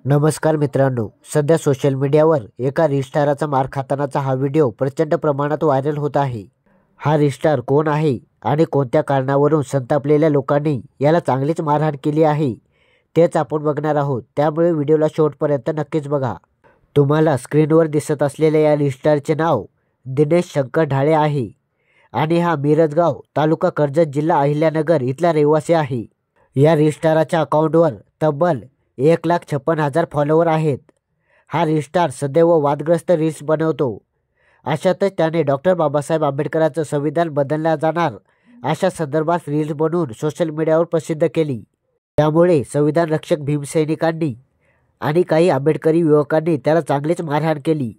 नमस्कार मित्रांनो, सध्या सोशल मीडियावर एका रिस्टाराचा मार खातानाचा हा व्हिडिओ प्रचंड प्रमाणात व्हायरल होत आहे। हा रिस्टार कोण आहे आणि कोणत्या कारणावरून संतापलेल्या लोकांनी याला चांगलीच मारहाण केली आहे तेच आपण बघणार आहोत, त्यामुळे व्हिडिओला शेवटपर्यंत नक्कीच बघा। तुम्हाला स्क्रीनवर दिसत असलेल्या या रिस्टारचे नाव दिनेश शंकर ढाळे आहे आणि हा मिरजगाव, तालुका कर्जत, जिल्हा अहिल्यानगर इथला रहिवासी आहे। या रिस्टाराच्या अकाउंटवर तब्बल 1,56,000 फॉलोवर आहेत। हा रिस्टार सदैव वादग्रस्त रील्स बनवतो। अशातच त्याने डॉक्टर बाबासाहेब आंबेडकरांचं संविधान बदललं जाणार अशा संदर्भात रील्स बनवून सोशल मीडियावर प्रसिद्ध केली। त्यामुळे संविधान रक्षक भीमसैनिकांनी आणि काही आंबेडकरी युवकांनी त्याला चांगलीच मारहाण केली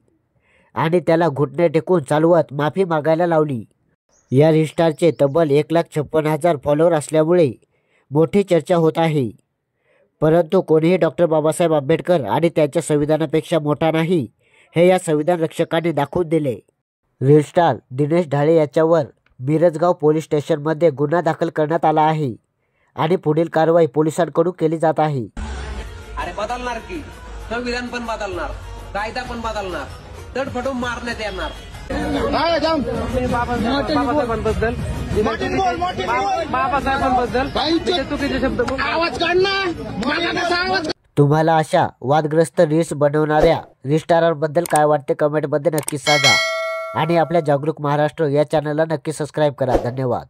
आणि त्याला घुटणे टेकून चालवत माफी मागायला लावली। या रिस्टारचे तब्बल 1,56,000 फॉलोवर असल्यामुळे मोठी चर्चा होत आहे। परंतु कोणीही डॉक्टर बाबासाहेब आंबेडकर आणि त्यांच्या संविधानापेक्षा मोठा नाही, हे या संविधान रक्षकांनी दाखवून दिले। रिस्टार दिनेश ढाळे याच्यावर मिरजगाव पोलीस स्टेशनमध्ये गुन्हा दाखल करण्यात आला आहे आणि पुढील कारवाई पोलिसांकडून केली जात आहे। अरे बदलणार की संविधान पण बदलणार, कायदा पण बदलणार, तडफडून मारण्यात येणार। बाबासाहेबांबद्दल चुकीचे शब्द तुम्हाला अशा वादग्रस्त रील्स बनवणाऱ्या रिस्टारांबद्दल काय वाटते कमेंटमध्ये नक्की सांगा आणि आपल्या जागरूक महाराष्ट्र या चॅनलला नक्की सबस्क्राईब करा। धन्यवाद।